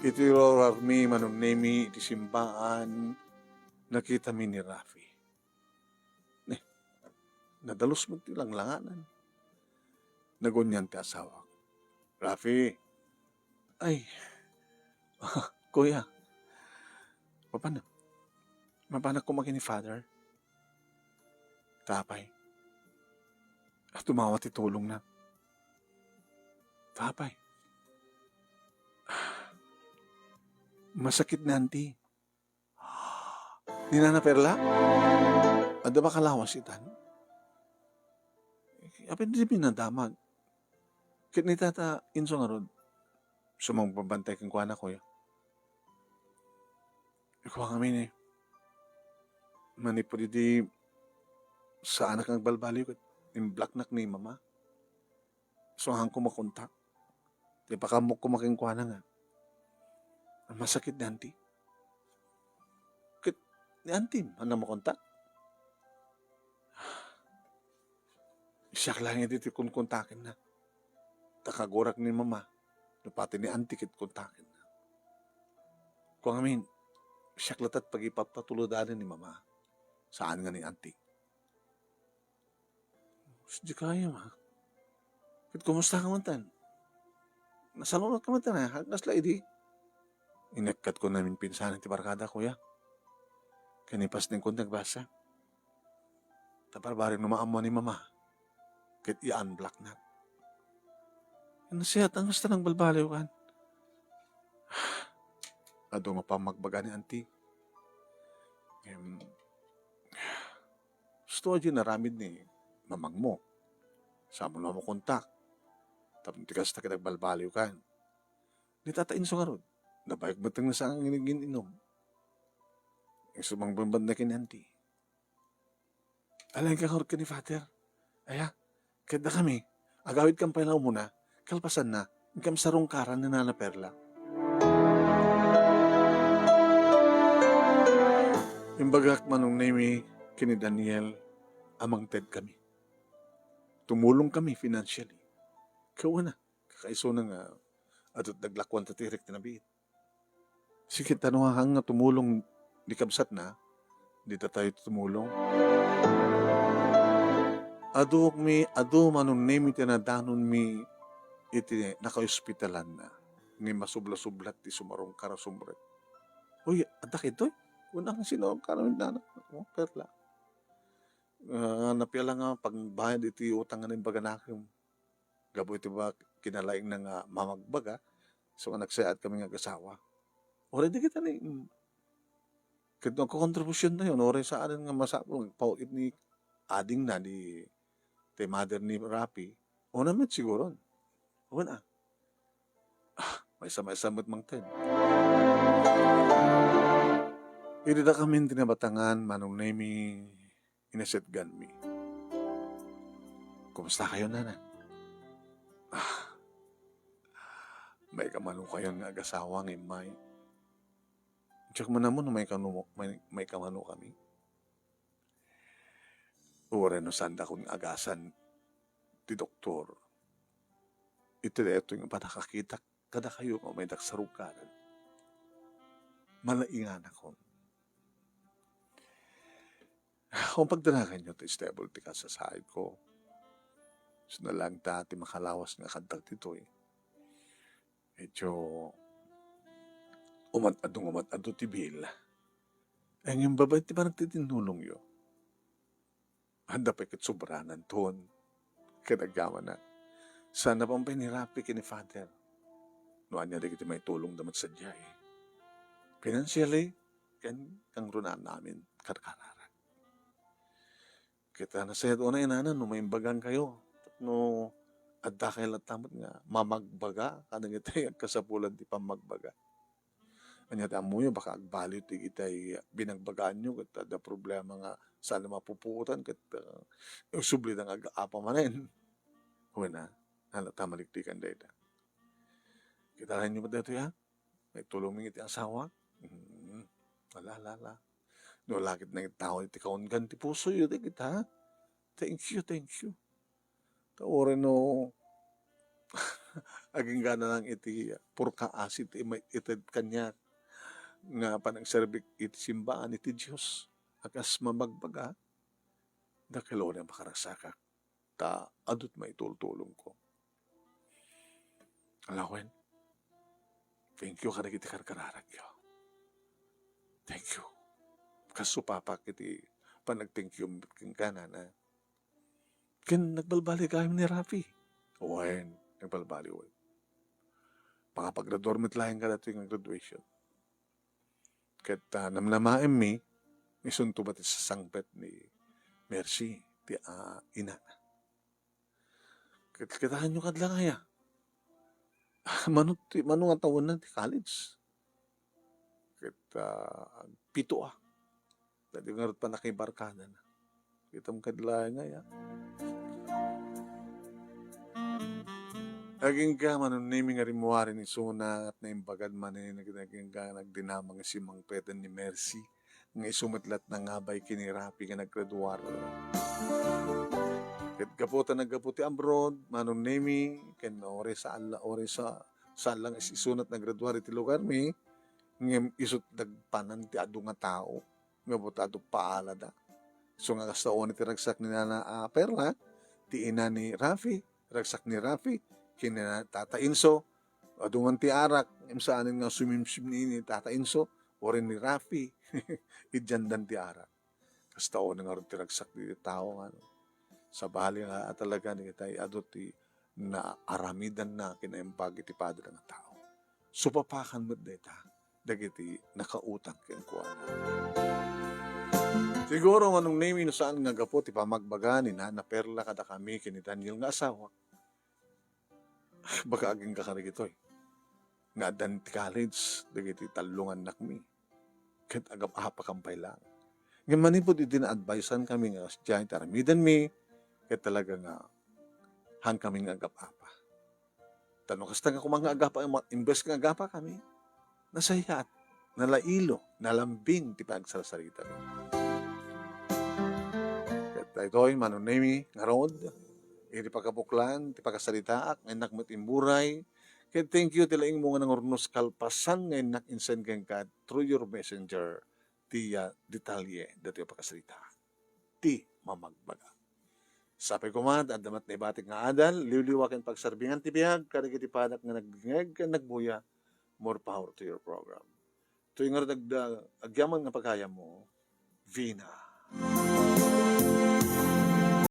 Iti rorarmi manunimi iti simbaan nakita mi ni Rafi. Ni, nadalos mo ti langlanganan. Nagunyan ti asawa. Rafi, ay, kuya, paano? Mapanak ko ni Father? Tapay. At tumawat itulong na. Tapay. Masakit na anti. Ni Nana Perla? Ada ba kalawas itan? Apin di pinadamag. Kit ni Tata Inso nga rod. Sumang pabantay kang kuwana ko ya. Ikaw kami ni. Manipod di sa anak ng balbaliw ko. Yung blacknak ni mama. So hang ko makontak. Di pa kamok ko making kuwana nga. Masakit ni auntie. Kit ni auntie, ano mo kontak? Siyak lang yung dito kung kontakin na. Takagurak ni mama. Napati ni auntie kit kontakin na. Kung amin, siyak latat pag ipapatulodanin ni mama. Saan nga ni auntie? Di kaya ma. Kit kumusta ka man tan? Nasalunod ka man tan ha? Hagnas la idi. Inagkat ko namin pinsanan ti barkada kuya. Kanipas din ko nagbasa. Taparbaring numaamwa ni mama. Kit i-unblock na. Ano siya? Ang gusto ng balbaliw kan? Ado nga pa magbaga ni auntie. Gusto aja naramid ni mamang mo. Saan mo na mo kontak. Tapos tigas na kitag balbaliw kan. Ni Tata Inso nga rod. Nabayag batang na sa ang inom. Yung sumang bambad na kinanti. Alam ka ka ni Father. Aya, kada kami, agawid kang pailaw muna, kalpasan na, ikam sarong karan na Nana Perla. Imbagak manong name kini Daniel, amang Ted kami. Tumulong kami financially. Kawa na, kakaiso na nga, at naglakwan tatirik tinabiit. Sige, tanong nga tumulong di kabsat na, di tayo tumulong. Ado manong name iti na danon mi iti naka-hospitalan na, ni masubla-sublat ti sumarong karasumret. Uy, adak ito eh. Unang sinawag ka namin na Perla. Napiala nga pagbayad iti utang nga ng baganakim. Gabo iti ba kinalaing na nga mamagbaga. So nagsayat kami nga kasawa. Already kita ni kito ko kontribusyon na yun. Ore sa anin nga masapong paulit ni ading na ni te mother ni Rapi. O naman siguro. O na. May samay-samot mang ten. Irida kami tinabatangan manong nami inasetgan mi. Kumusta kayo, Nana? May kamano kayo nga agasawa ng imay. Tsak man naman may kamano kami. Ure no sanda kong agasan ti doktor. Ito yung patakakita kada kayo nga may nagsarugaran. Malaingan ako. Kung pagdanagan nyo, stable ti ka sa sahid ko. So na lang dati makalawas nga kantak dito eh. Medyo umat-ado ti Bill. Ang yung babay ti ba nagtitinulong yo? Handa pa ikit sobranan ton. Kinagawa na. Sana pang pinirapi kini Father. Noan niya di kita may tulong damat sa diya eh. Financially, kang runan namin karkararan. Kita na sa ito na inanan, no may imbagang kayo. No, adda kayo latamot nga, mamagbaga, kanang itay kasapulan di pamagbaga. Anya mo yun, baka agbaliw ti itay binagbagaan nyo, kat ada problema nga sana mapuputan, kat yung subli ng aga-apa manin. Huwag na, halata maliktikan dahil. Kita rin nyo ba dito ya? May tulong iti asawa? Wala. No, lakit na itao iti kaungan ti puso yun, kita. Thank you. Tawarin no, aging gana lang iti purka asit, itad kanya, nga panang serbik iti simbaan iti Diyos. Akas mamagbaga, dakilo na makarasakak, ta adut maitultulong ko. Alawen, thank you kada kiti karkararag yo. Thank you. Kasupapak iti panag-thank you kina na. Kin nagbalbali kayo ni Rafi. Owen, nagbalbali owen. Pangapag-graduar mitlahin ka dito yung graduation. Kat namnamaim mi, isunto ba sa sangpet ni Mercy, ti ina. Kat kitahan nyo kadlang kaya. Mano nga tawon na ti college. Kat pito Dati nga pa nakibarkada na. Kitang kadlang kaya. Aging ka man naming nga rimuari ni Suna at na imbagad man naging ka nagdinamang si Mang Petan ni Mercy nga isumatlat na ngabay kinirapi nga naggraduar. Kat kaputa nagkaputi abroad, manon nami, ken ore sa lang isunat naggraduar iti lugar mi, ngem isut nagpanan ti adu nga tao, nga butado paala da. So nga kastaon iti ragsak ni Nana Perla, ti ina ni Rafi, ragsak ni Rafi, kina Tata Inso, adungan ti arak, imsaanin nga sumimsim ni Tata Inso, o rin ni Rafi, idyandan ti arak. Kastaon nga rin ti ragsak di tao, sa bahali nga talaga ni kitay adot ti na aramidan na kinaimbag iti padre nga tao. Supapakan mo't deta, dagiti nakautang kinkuan. Siguro anong name no saan nga gapo ti pamagbaga ni Nana Perla kada kami kini Daniel nga asawa. Baka aging kakarig ito eh. Nga dan ti college, dagiti talungan nakmi. Kat agap apakampay lang. Ngayon manipod iti na-advisean kami nga diyan taramidan mi, kat talaga nga hang kami nga agap-apa. Tanong kasta nga kumang agapa, imbes nga agapa kami, nasayat, nalailo, nalambing ti pagsasarita mi. Kat ito'y manunemi nga rod, iti pagkabuklan, ti pagkasalitaak, ngayon nakmat imburay. Kaya thank you tilaing mo nga ng ornos kalpasan ngayon nakinsen kang ka through your messenger ti detalye dati pagkasalita. Ti mamagbaga. Sabi ko man, damat na ibatik nga adal, liwliwakin pagsarbingan ti biyag, karigi ti panak nga nagbingeg, nagbuya, more power to your program. Ito yung agyaman nga pagkaya mo, Vina.